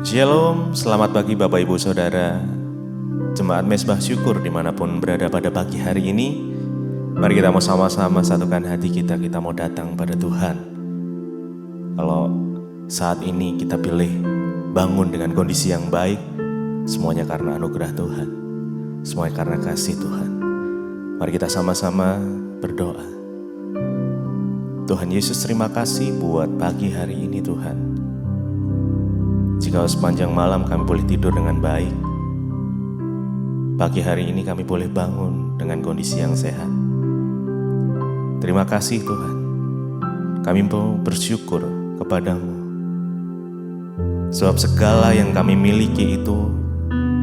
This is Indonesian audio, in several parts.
Shalom, selamat pagi Bapak Ibu Saudara Jemaat Mesbah Syukur dimanapun berada pada pagi hari ini. Mari kita mau sama-sama satukan hati kita mau datang pada Tuhan. Kalau saat ini kita pilih bangun dengan kondisi yang baik, semuanya karena anugerah Tuhan, semuanya karena kasih Tuhan. Mari kita sama-sama berdoa. Tuhan Yesus, terima kasih buat pagi hari ini Tuhan. Jika sepanjang malam kami boleh tidur dengan baik, pagi hari ini kami boleh bangun dengan kondisi yang sehat. Terima kasih Tuhan. Kami mau bersyukur kepadamu. Sebab segala yang kami miliki itu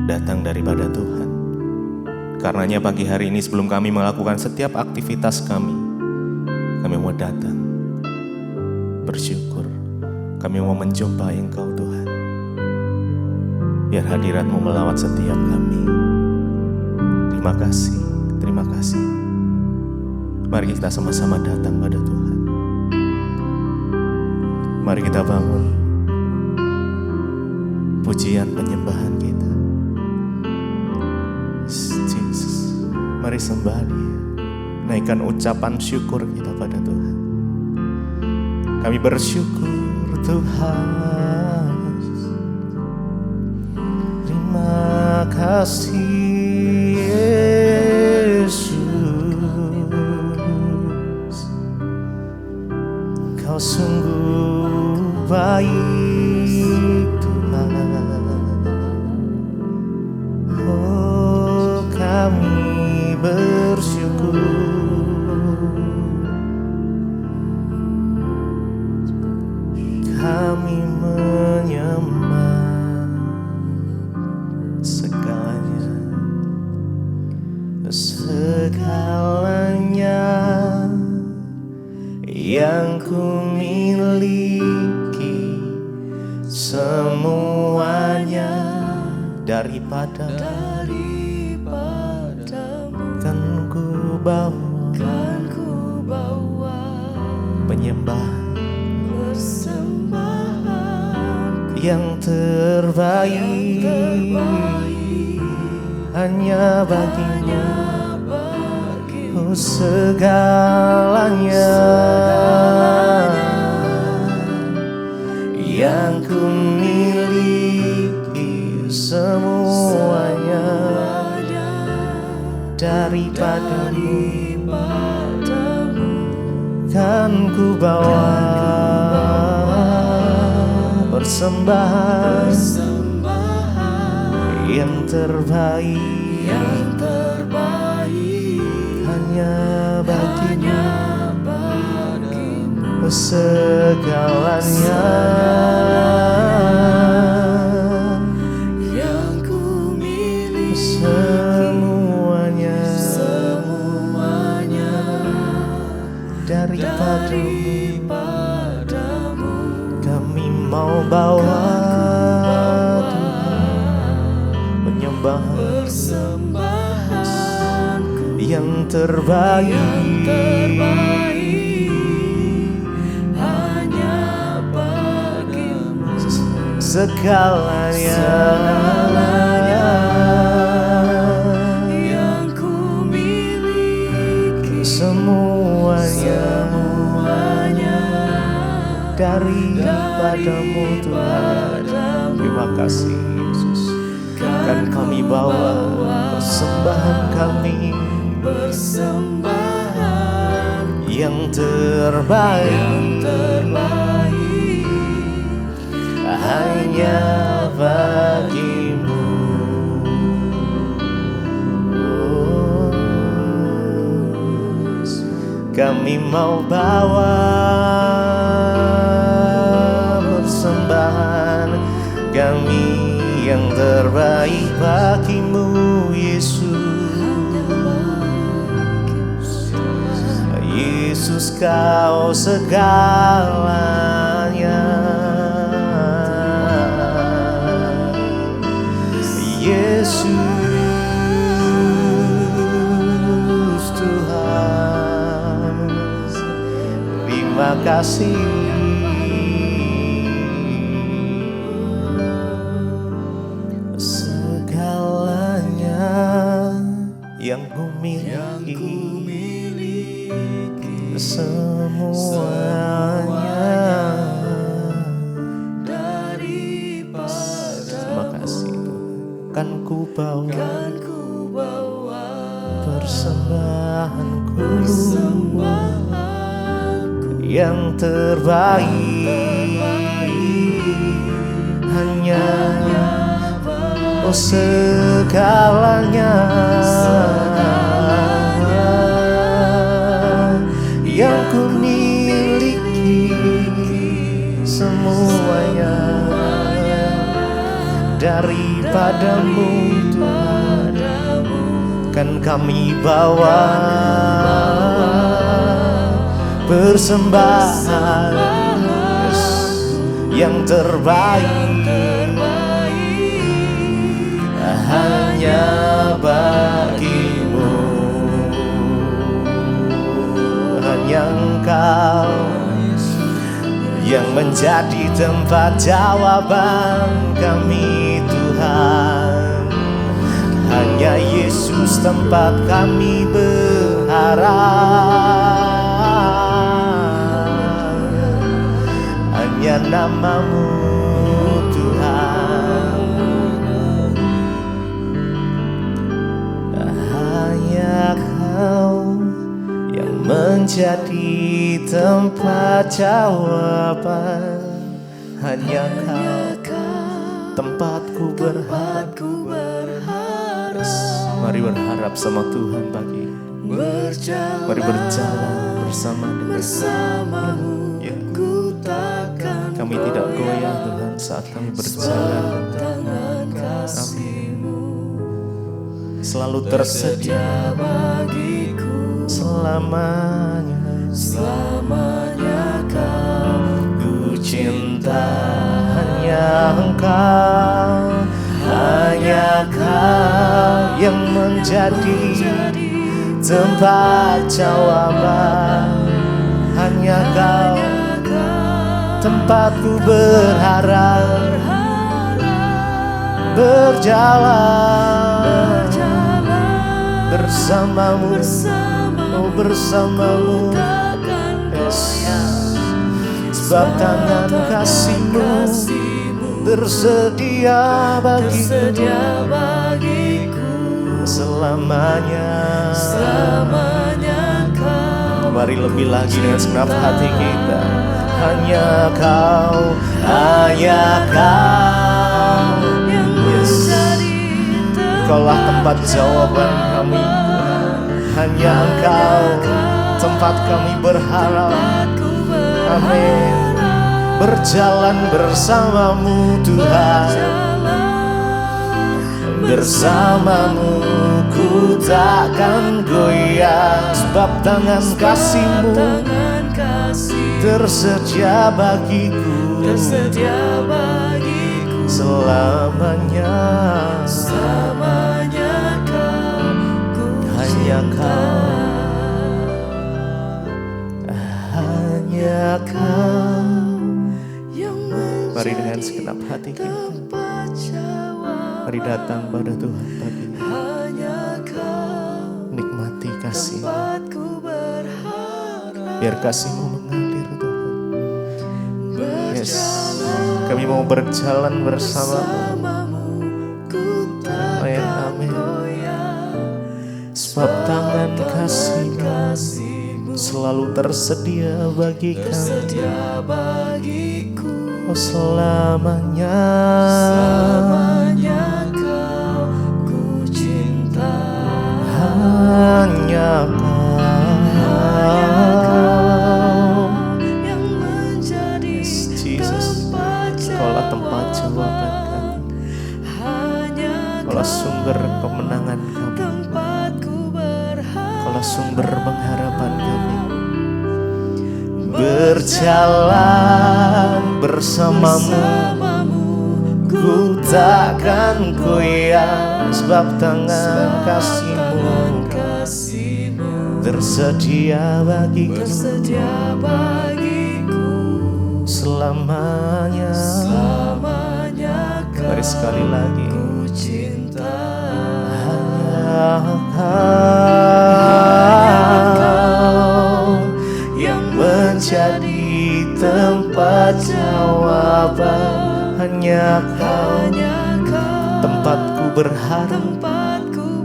datang daripada Tuhan. Karenanya pagi hari ini sebelum kami melakukan setiap aktivitas kami mau datang bersyukur. Kami mau menjumpai Engkau Tuhan. Biar hadirat-Mu melawat setiap kami. Terima kasih, terima kasih. Mari kita sama-sama datang pada Tuhan. Mari kita bangun pujian penyembahan kita. Yesus, mari sembah Dia. Naikkan ucapan syukur kita pada Tuhan. Kami bersyukur Tuhan. Terima kasih Yesus, Kau sungguh baik Tuhan. Oh, kami bersyukur. Kami menyembah segalanya yang ku miliki, semuanya daripadamu. Kan ku bawa penyembahan yang terbaik hanya bagimu. Oh, segalanya yang ku miliki, semuanya daripadamu. Kan ku bawa persembahan yang terbaik hanya bagimu. Segalanya yang ku miliki, semuanya daripadamu. Kami mau bawa Tuhan penyembahan yang terbaik hanya bagimu. Segalanya yang ku miliki, semuanya daripadamu Tuhan. Terima kasih Yesus. Kan kami bawa persembahan kami yang terbaik hanya bagimu. Oh, kami mau bawa persembahan kami yang terbaik bagimu Yesus. Yesus, Kau segalanya. Yesus Tuhan, terima kasih. yang ku miliki, semuanya daripada. Terima kasih Tuhan. Kan ku bawa persembahanku yang terbaik, hanya segalanya yang ku miliki, semuanya daripadamu Tuhan. Kan kami bawa persembahan yang terbaik, hanya bagimu. Hanya Engkau yang menjadi tempat jawaban kami Tuhan. Hanya Yesus tempat kami berharap, hanya nama-Mu Tuhan. Hanya Kau yang menjadi tempat jawaban, hanya Kau tempatku berharap. Mari berharap sama Tuhan pagi. Mari berjalan bersama-Mu. Ya. Kami tidak goyah Tuhan saat kami berjalan. Amin. Selalu tersedia bagiku selamanya. Selamanya Ku cinta hanya Engkau. Hanya Kau yang menjadi tempat jawaban, hanya Kau tempatku berharap. Berjalan bersama-Mu, oh bersama-Mu, yes. Sebab tangan kasih-Mu tersedia bagiku selamanya. Kau. Mari lebih lagi dengan segenap hati kita. Hanya Kau, yang menjadi Engkaulah tempat jawaban kami. Hanya Engkau tempat kami berharap. Amin. Berjalan bersama-Mu Tuhan, bersama-Mu ku takkan goyah. Sebab tangan kasih-Mu tersedia bagiku selamanya. Hanya Kau. Mari dengan segenap hati kita, mari datang pada Tuhan pagi ini. Nikmati kasih, biar kasih-Mu mengalir Tuhan. Yes, kami mau berjalan bersama-Mu. Amin, amin. Sebab tangan kasih-Mu selalu tersedia bagi kami. Oh selamanya Kau ku cinta. Hanya Kau yang menjadi tempat jawaban. Kaulah tempat jawaban kami. Kaulah sumber kemenangan kami. Kaulah sumber pengharapan kami. Berjalan bersama-Mu, ku takkan goyah. Sebab tangan kasih-Mu tersedia bagiku selamanya. Mari sekali lagi. Hanya Kau berharap, tempatku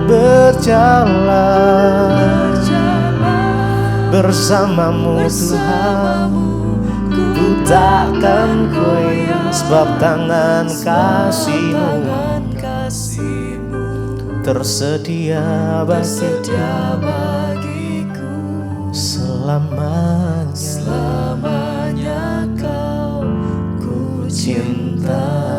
berjalan bersamamu Tuhan. Ku takkan goyah sebab tangan kasih-Mu tersedia bagiku selamanya Kau ku cinta.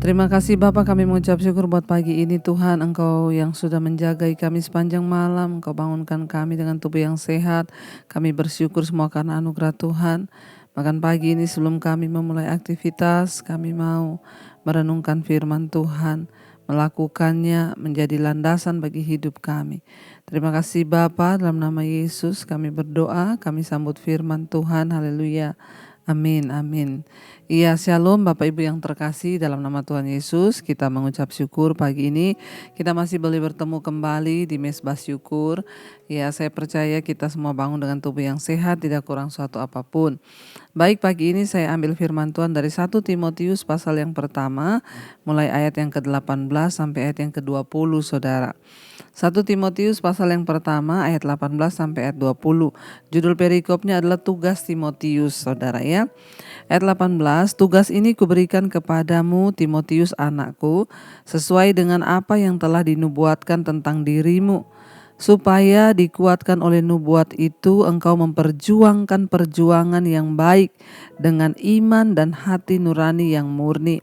Terima kasih Bapa, kami mengucap syukur buat pagi ini Tuhan. Engkau yang sudah menjagai kami sepanjang malam, Engkau bangunkan kami dengan tubuh yang sehat. Kami bersyukur semua karena anugerah Tuhan. Bahkan pagi ini sebelum kami memulai aktivitas, kami mau merenungkan firman Tuhan, melakukannya menjadi landasan bagi hidup kami. Terima kasih Bapa, dalam nama Yesus kami berdoa, kami sambut firman Tuhan. Haleluya. Amin, amin. Iya, shalom Bapak Ibu yang terkasih, dalam nama Tuhan Yesus kita mengucap syukur pagi ini kita masih boleh bertemu kembali di Mesbah Syukur. Ya, saya percaya kita semua bangun dengan tubuh yang sehat, tidak kurang suatu apapun. Baik, pagi ini saya ambil firman Tuhan dari 1 Timotius pasal yang pertama, mulai ayat yang ke-18 sampai ayat yang ke-20, Saudara. 1 Timotius pasal yang pertama ayat 18 sampai ayat 20. Judul perikopnya adalah tugas Timotius, Saudara ya. Ayat 18, tugas ini kuberikan kepadamu Timotius anakku, sesuai dengan apa yang telah dinubuatkan tentang dirimu, supaya dikuatkan oleh nubuat itu engkau memperjuangkan perjuangan yang baik dengan iman dan hati nurani yang murni.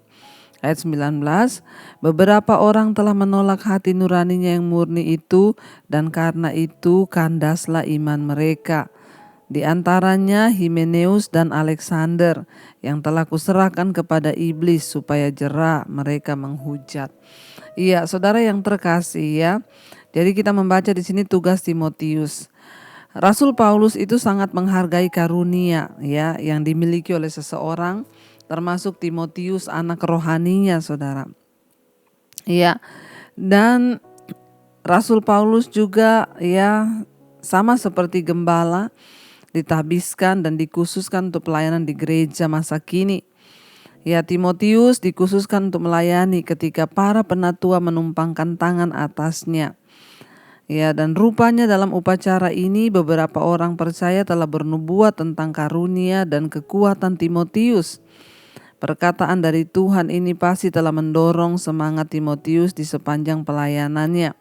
Ayat 19, beberapa orang telah menolak hati nuraninya yang murni itu, dan karena itu kandaslah iman mereka. Di antaranya Himeneus dan Alexander yang telah kuserahkan kepada iblis supaya jera mereka menghujat. Iya, saudara yang terkasih ya. Jadi kita membaca di sini tugas Timotius. Rasul Paulus itu sangat menghargai karunia ya yang dimiliki oleh seseorang, termasuk Timotius anak rohaninya, saudara. Iya. Dan Rasul Paulus juga ya sama seperti gembala ditabiskan dan dikhususkan untuk pelayanan di gereja masa kini. Ya, Timotius dikhususkan untuk melayani ketika para penatua menumpangkan tangan atasnya. Ya, dan rupanya dalam upacara ini beberapa orang percaya telah bernubuat tentang karunia dan kekuatan Timotius. Perkataan dari Tuhan ini pasti telah mendorong semangat Timotius di sepanjang pelayanannya.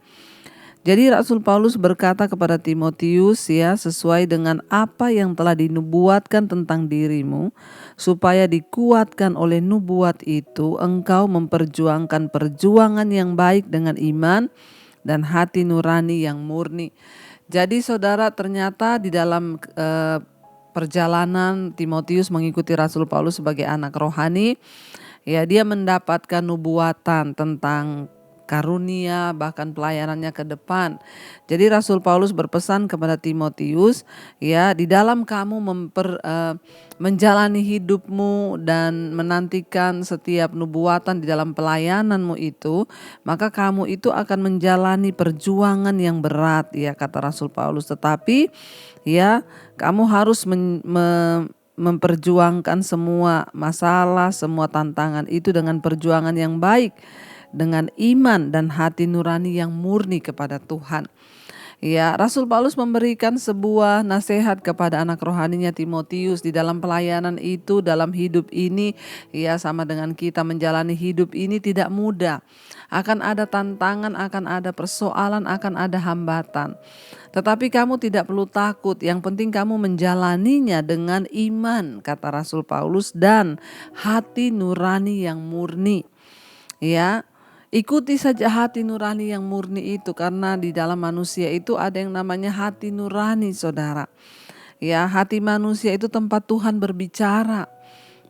Jadi Rasul Paulus berkata kepada Timotius ya, sesuai dengan apa yang telah dinubuatkan tentang dirimu, supaya dikuatkan oleh nubuat itu engkau memperjuangkan perjuangan yang baik dengan iman dan hati nurani yang murni. Jadi saudara, ternyata di dalam perjalanan Timotius mengikuti Rasul Paulus sebagai anak rohani, ya dia mendapatkan nubuatan tentang karunia bahkan pelayanannya ke depan. Jadi Rasul Paulus berpesan kepada Timotius, ya di dalam kamu menjalani hidupmu dan menantikan setiap nubuatan di dalam pelayananmu itu, maka kamu itu akan menjalani perjuangan yang berat, ya kata Rasul Paulus. Tetapi ya kamu harus memperjuangkan semua masalah, semua tantangan itu dengan perjuangan yang baik, dengan iman dan hati nurani yang murni kepada Tuhan. Ya, Rasul Paulus memberikan sebuah nasihat kepada anak rohaninya Timotius di dalam pelayanan itu, dalam hidup ini, ya sama dengan kita menjalani hidup ini tidak mudah. Akan ada tantangan, akan ada persoalan, akan ada hambatan. Tetapi kamu tidak perlu takut, yang penting kamu menjalaninya dengan iman, kata Rasul Paulus, dan hati nurani yang murni. Ya, ikuti saja hati nurani yang murni itu, karena di dalam manusia itu ada yang namanya hati nurani, saudara. Ya, hati manusia itu tempat Tuhan berbicara.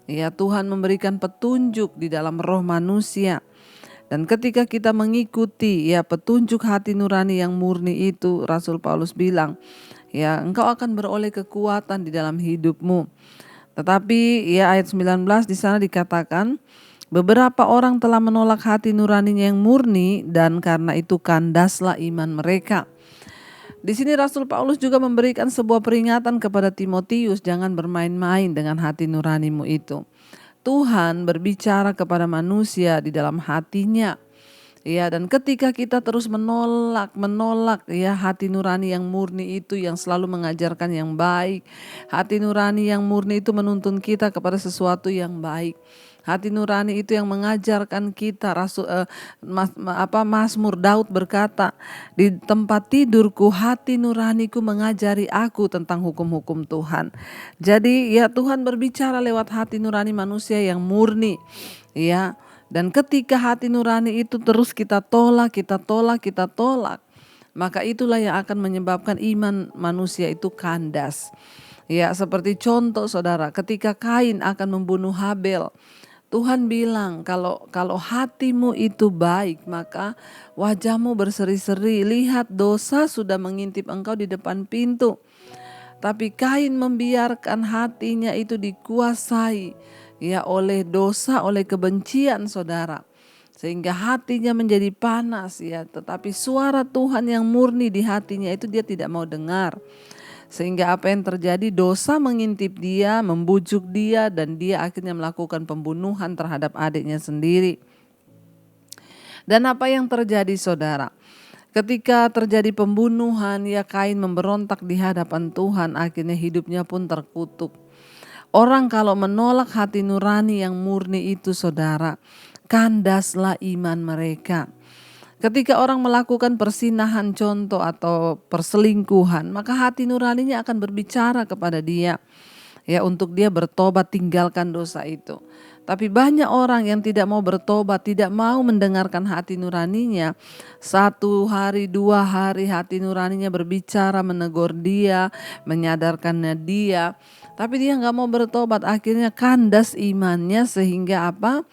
Ya, Tuhan memberikan petunjuk di dalam roh manusia. Dan ketika kita mengikuti ya petunjuk hati nurani yang murni itu, Rasul Paulus bilang, ya engkau akan beroleh kekuatan di dalam hidupmu. Tetapi ya ayat 19 di sana dikatakan, Beberapa orang telah menolak hati nuraninya yang murni dan karena itu kandaslah iman mereka. Di sini Rasul Paulus juga memberikan sebuah peringatan kepada Timotius, jangan bermain-main dengan hati nuranimu itu. Tuhan berbicara kepada manusia di dalam hatinya. Ya, dan ketika kita terus menolak ya hati nurani yang murni itu yang selalu mengajarkan yang baik. Hati nurani yang murni itu menuntun kita kepada sesuatu yang baik. Hati nurani itu yang mengajarkan kita. Mazmur Daud berkata, di tempat tidurku hati nuraniku mengajari aku tentang hukum-hukum Tuhan. Jadi ya Tuhan berbicara lewat hati nurani manusia yang murni. Ya. Dan ketika hati nurani itu terus kita tolak, maka itulah yang akan menyebabkan iman manusia itu kandas. Ya, seperti contoh saudara, ketika Kain akan membunuh Habel, Tuhan bilang kalau hatimu itu baik, maka wajahmu berseri-seri. Lihat, dosa sudah mengintip engkau di depan pintu. Tapi Kain membiarkan hatinya itu dikuasai ya oleh dosa, oleh kebencian saudara. Sehingga hatinya menjadi panas ya, tetapi suara Tuhan yang murni di hatinya itu dia tidak mau dengar. Sehingga apa yang terjadi, dosa mengintip dia, membujuk dia, dan dia akhirnya melakukan pembunuhan terhadap adiknya sendiri. Dan apa yang terjadi saudara? Ketika terjadi pembunuhan, ya Kain memberontak di hadapan Tuhan, akhirnya hidupnya pun terkutuk. Orang kalau menolak hati nurani yang murni itu saudara, kandaslah iman mereka. Ketika orang melakukan persinahan contoh atau perselingkuhan, maka hati nuraninya akan berbicara kepada dia. Ya, untuk dia bertobat, tinggalkan dosa itu. Tapi banyak orang yang tidak mau bertobat, tidak mau mendengarkan hati nuraninya. 1 hari, 2 hari hati nuraninya berbicara, menegur dia, menyadarkannya dia. Tapi dia gak mau bertobat, akhirnya kandas imannya sehingga apa?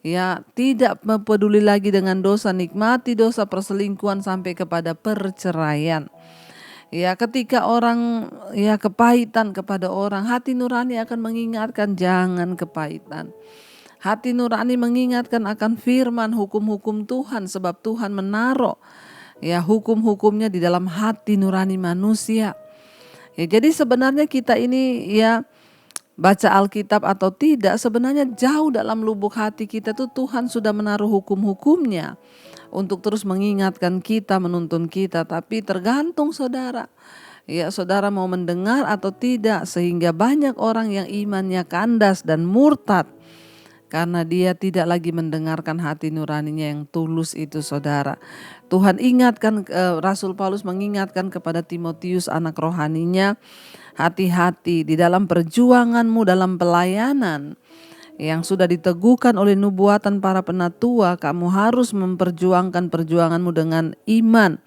Ya, tidak peduli lagi dengan dosa, nikmati dosa perselingkuhan sampai kepada perceraian. Ya, ketika orang ya kepahitan kepada orang, hati nurani akan mengingatkan jangan kepahitan. Hati nurani mengingatkan akan firman hukum-hukum Tuhan, sebab Tuhan menaruh ya hukum-hukumnya di dalam hati nurani manusia. Ya, jadi sebenarnya kita ini ya baca Alkitab atau tidak, sebenarnya jauh dalam lubuk hati kita tuh Tuhan sudah menaruh hukum-hukumnya untuk terus mengingatkan kita, menuntun kita. Tapi tergantung saudara, ya saudara mau mendengar atau tidak. Sehingga banyak orang yang imannya kandas dan murtad karena dia tidak lagi mendengarkan hati nuraninya yang tulus itu saudara. Tuhan ingatkan, Rasul Paulus mengingatkan kepada Timotius anak rohaninya, hati-hati di dalam perjuanganmu dalam pelayanan yang sudah diteguhkan oleh nubuatan para penatua. Kamu harus memperjuangkan perjuanganmu dengan iman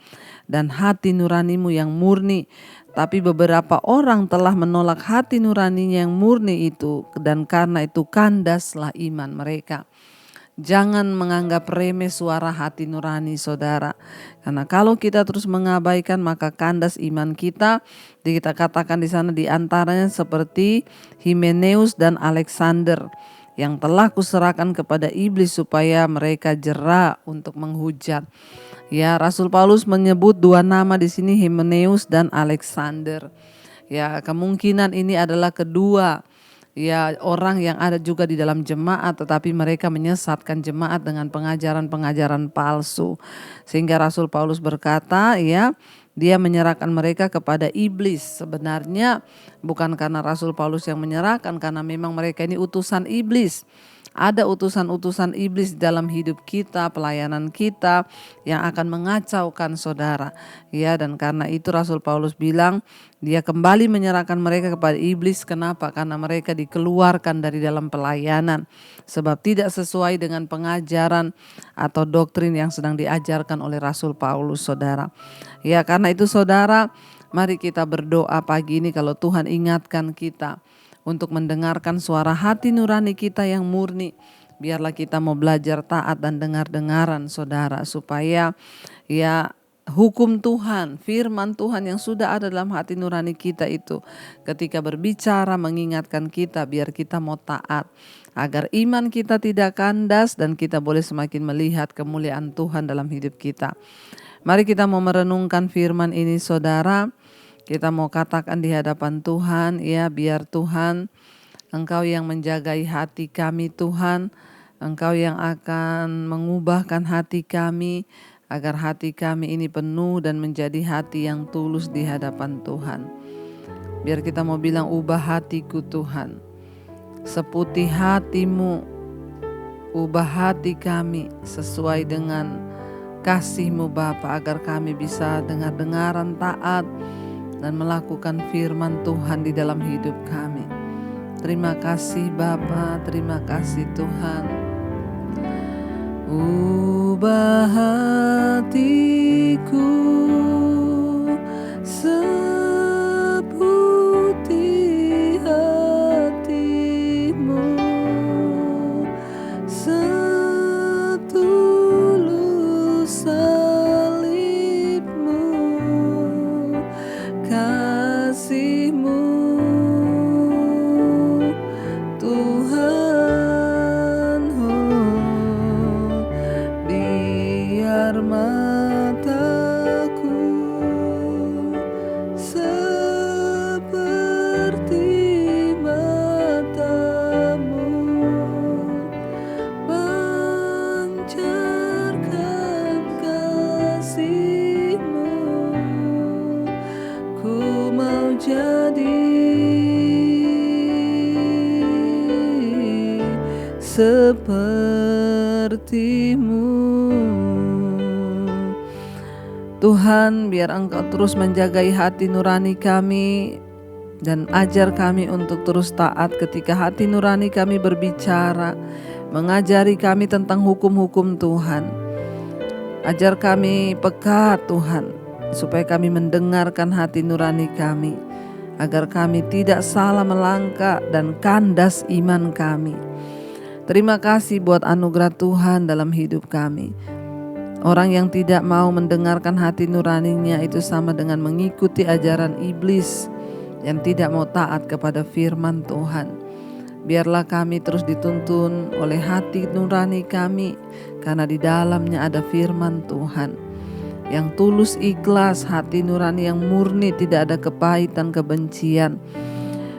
dan hati nuranimu yang murni. Tapi beberapa orang telah menolak hati nuraninya yang murni itu, dan karena itu kandaslah iman mereka. Jangan menganggap remeh suara hati nurani saudara. Karena kalau kita terus mengabaikan maka kandas iman kita. Kita katakan di sana di antaranya seperti Himeneus dan Alexander yang telah kuserahkan kepada iblis supaya mereka jera untuk menghujat. Ya, Rasul Paulus menyebut 2 nama di sini, Himeneus dan Alexander. Ya, kemungkinan ini adalah kedua ya orang yang ada juga di dalam jemaat, tetapi mereka menyesatkan jemaat dengan pengajaran-pengajaran palsu. Sehingga Rasul Paulus berkata ya, dia menyerahkan mereka kepada iblis. Sebenarnya bukan karena Rasul Paulus yang menyerahkan, karena memang mereka ini utusan iblis. Ada utusan-utusan iblis dalam hidup kita, pelayanan kita yang akan mengacaukan saudara. Ya, dan karena itu Rasul Paulus bilang dia kembali menyerahkan mereka kepada iblis. Kenapa? Karena mereka dikeluarkan dari dalam pelayanan. Sebab tidak sesuai dengan pengajaran atau doktrin yang sedang diajarkan oleh Rasul Paulus saudara. Ya, karena itu saudara, mari kita berdoa pagi ini kalau Tuhan ingatkan kita untuk mendengarkan suara hati nurani kita yang murni. Biarlah kita mau belajar taat dan dengar-dengaran saudara, supaya ya hukum Tuhan, firman Tuhan yang sudah ada dalam hati nurani kita itu ketika berbicara mengingatkan kita biar kita mau taat, agar iman kita tidak kandas dan kita boleh semakin melihat kemuliaan Tuhan dalam hidup kita. Mari kita mau merenungkan firman ini saudara. Kita mau katakan di hadapan Tuhan, ya biar Tuhan, Engkau yang menjagai hati kami Tuhan, Engkau yang akan mengubahkan hati kami, agar hati kami ini penuh dan menjadi hati yang tulus di hadapan Tuhan. Biar kita mau bilang, ubah hatiku Tuhan, seputih hati-Mu, ubah hati kami sesuai dengan kasih-Mu Bapa, agar kami bisa dengar-dengaran taat dan melakukan firman Tuhan di dalam hidup kami. Terima kasih Bapa, terima kasih Tuhan. Ubah hatiku seputih hati-Mu, setulus salib-Mu, kasih-Mu Tuhan. Biar mataku seperti mata-Mu, pancarkan kasih-Mu. Ku mau jadi seperti-Mu. Tuhan, biar Engkau terus menjagai hati nurani kami dan ajar kami untuk terus taat ketika hati nurani kami berbicara, mengajari kami tentang hukum-hukum Tuhan. Ajar kami peka Tuhan, supaya kami mendengarkan hati nurani kami, agar kami tidak salah melangkah dan kandas iman kami. Terima kasih buat anugerah Tuhan dalam hidup kami. Orang yang tidak mau mendengarkan hati nuraninya itu sama dengan mengikuti ajaran iblis yang tidak mau taat kepada firman Tuhan. Biarlah kami terus dituntun oleh hati nurani kami, karena di dalamnya ada firman Tuhan. Yang tulus ikhlas, hati nurani yang murni, tidak ada kepahitan, kebencian.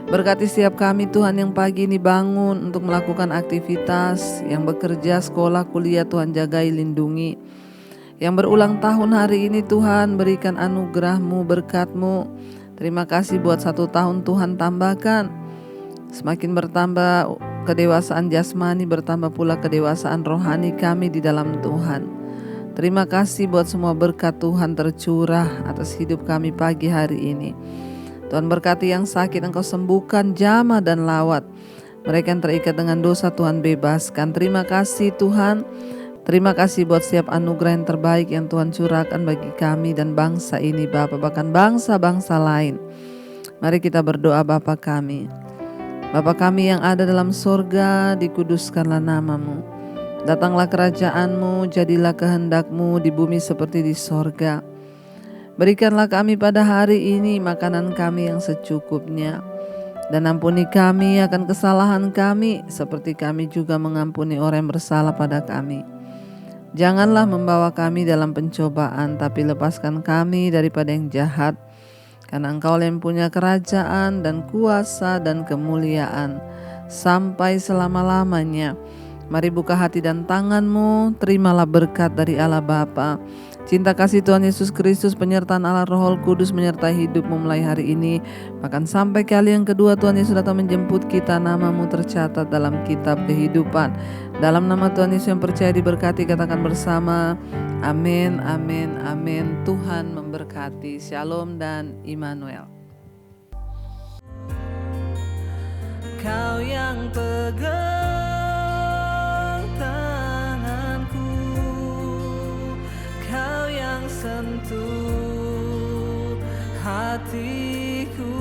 Berkati setiap kami Tuhan yang pagi ini bangun untuk melakukan aktivitas, yang bekerja, sekolah, kuliah, Tuhan jagai, lindungi. Yang berulang tahun hari ini Tuhan, berikan anugerah-Mu, berkat-Mu. Terima kasih buat 1 tahun Tuhan tambahkan. Semakin bertambah kedewasaan jasmani, bertambah pula kedewasaan rohani kami di dalam Tuhan. Terima kasih buat semua berkat Tuhan tercurah atas hidup kami pagi hari ini. Tuhan berkati yang sakit, Engkau sembuhkan, jamah dan lawat. Mereka yang terikat dengan dosa Tuhan bebaskan. Terima kasih Tuhan. Terima kasih buat setiap anugerah yang terbaik yang Tuhan curahkan bagi kami dan bangsa ini Bapa, bahkan bangsa-bangsa lain. Mari kita berdoa. Bapa kami, Bapa kami yang ada dalam sorga, dikuduskanlah nama-Mu. Datanglah kerajaan-Mu, jadilah kehendak-Mu di bumi seperti di sorga. Berikanlah kami pada hari ini makanan kami yang secukupnya. Dan ampuni kami akan kesalahan kami, seperti kami juga mengampuni orang yang bersalah pada kami. Janganlah membawa kami dalam pencobaan, tapi lepaskan kami daripada yang jahat. Karena Engkau yang punya kerajaan dan kuasa dan kemuliaan sampai selama-lamanya. Mari buka hati dan tangan-Mu, terimalah berkat dari Allah Bapa, cinta kasih Tuhan Yesus Kristus, penyertaan Allah Roh Kudus menyertai hidupmu mulai hari ini, bahkan sampai kali yang kedua Tuhan Yesus datang menjemput kita. Nama-Mu tercatat dalam kitab kehidupan. Dalam nama Tuhan Yesus yang percaya diberkati, katakan bersama, amin, amin, amin. Tuhan memberkati. Shalom dan Immanuel. Kau yang pegang tanganku, Kau yang sentuh hatiku,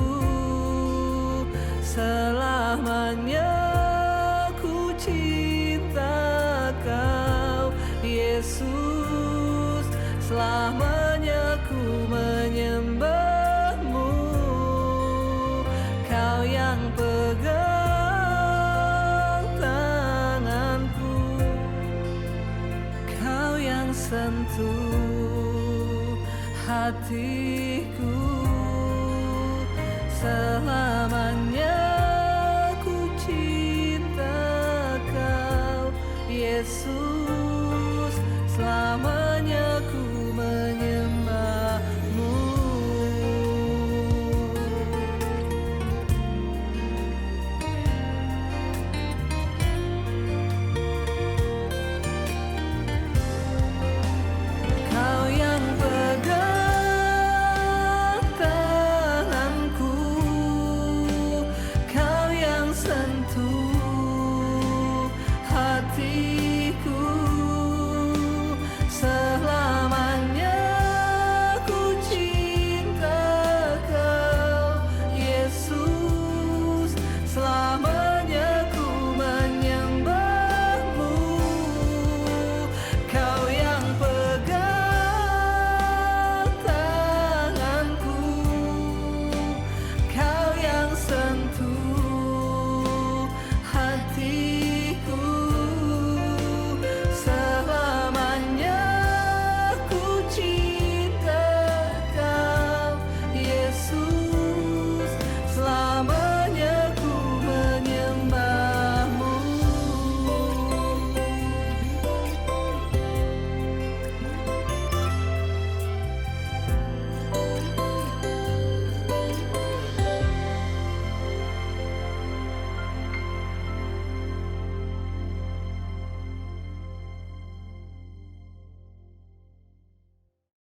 selamanya ku cinta Kau Yesus, selamanya kasihku selalu